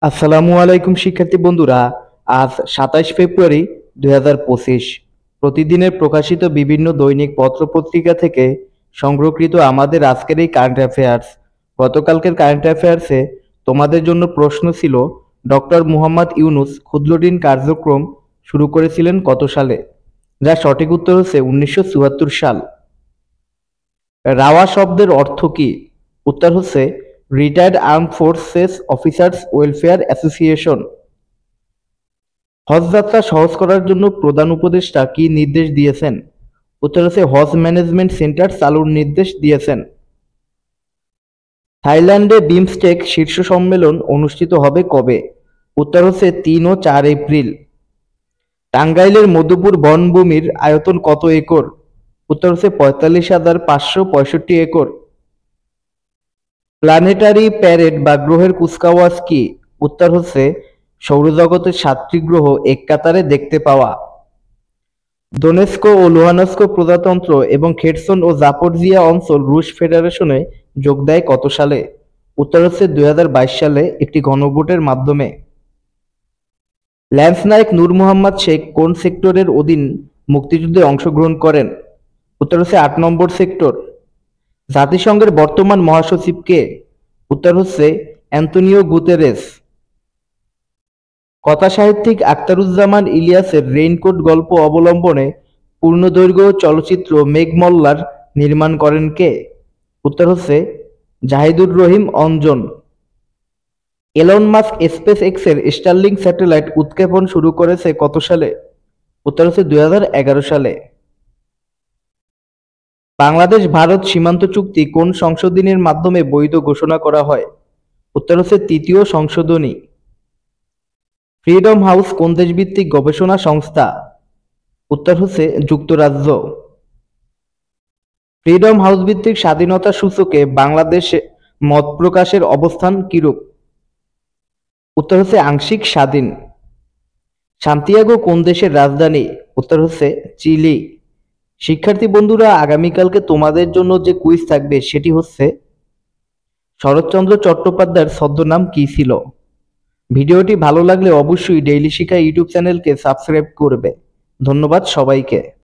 আসসালামু আলাইকুম শিক্ষার্থী বন্ধুরা। আজ ২৭ ফেব্রুয়ারি ২০২৫। প্রতিদিনের প্রকাশিত বিভিন্ন দৈনিক পত্রপত্রিকা থেকে সংগ্রহকৃত আমাদের আজকের এই কারেন্ট অ্যাফেয়ার্স। গতকালকের কারেন্ট অ্যাফেয়ার্সে তোমাদের জন্য প্রশ্ন ছিল, ডক্টর মুহাম্মদ ইউনূস ক্ষুদ্র ঋণ কার্যক্রম শুরু করেছিলেন কত সালে? যার সঠিক উত্তর হচ্ছে ১৯৭৪ সাল। রাওয়া শব্দের অর্থ কী? উত্তর হচ্ছে retired armed forces officers welfare association. হজ যাত্রা সহজ করার জন্য প্রধান উপদেষ্টা কী নির্দেশ দিয়েছেন? উত্তর হচ্ছে হজ ম্যানেজমেন্ট সেন্টার চালুর নির্দেশ দিয়েছেন। থাইল্যান্ডে বিমস্টেক শীর্ষ সম্মেলন অনুষ্ঠিত হবে কবে? উত্তর হচ্ছে ৩ ও ৪ এপ্রিল। টাঙ্গাইলের মধুপুর বনভূমির আয়তন কত একর? উত্তর হচ্ছে ৪৫,৫৬৫ একর। প্ল্যানেটারি প্যারেড বা গ্রহের কুচকাওয়াজ কি? উত্তর হচ্ছে সৌরজগতের ৭টি গ্রহ এক কাতারে দেখতে পাওয়া। দোনেৎস্ক ও লুহানস্ক প্রজাতন্ত্র এবং খেরসন ও জাপোরজিয়া অঞ্চল রুশ ফেডারেশনে যোগ দেয় কত সালে? উত্তর হচ্ছে ২০২২ সালে একটি গণভোটের মাধ্যমে। ল্যান্স নায়েক নূর মোহাম্মদ শেখ কোন সেক্টরের অধীন মুক্তিযুদ্ধে অংশগ্রহণ করেন? উত্তর হচ্ছে ৮ নম্বর সেক্টর। জাতিসংঘের বর্তমান মহাসচিব কে? উত্তর হচ্ছে অ্যান্তোনিও গুতেরেস। কথাসাহিত্যিক আখতারুজ্জামান ইলিয়াসের রেইনকোট গল্প অবলম্বনে পূর্ণদৈর্ঘ্য চলচ্চিত্র মেঘমল্লার নির্মাণ করেন কে? উত্তর হচ্ছে জাহিদুর রহিম অঞ্জন। এলন মাস্ক স্পেস এক্সের স্টারলিংক স্যাটেলাইট উৎক্ষেপণ শুরু করেছে কত সালে? উত্তর হচ্ছে ২০১১ সালে। বাংলাদেশ ভারত সীমান্ত চুক্তি কোন সংশোধনীর মাধ্যমে বৈধ ঘোষণা করা হয়? উত্তর হচ্ছে ৩য় সংশোধনী। ফ্রিডম হাউস কোন দেশভিত্তিক গবেষণা সংস্থা? উত্তর হচ্ছে যুক্তরাজ্য। ফ্রিডম হাউস ভিত্তিক স্বাধীনতা সূচকে বাংলাদেশে মত প্রকাশের অবস্থান কিরূপ? উত্তর হচ্ছে আংশিক স্বাধীন। সান্তিয়াগো কোন দেশের রাজধানী? উত্তর হচ্ছে চিলি। শিক্ষার্থী বন্ধুরা, আগামীকালকে তোমাদের জন্য যে কুইজ থাকবে সেটি হচ্ছে, শরৎচন্দ্র চট্টোপাধ্যায়ের ছদ্মনাম কি ছিল? ভিডিওটি ভালো লাগলে অবশ্যই ডেইলি শিক্ষা ইউটিউব চ্যানেলকে সাবস্ক্রাইব করবে। ধন্যবাদ সবাইকে।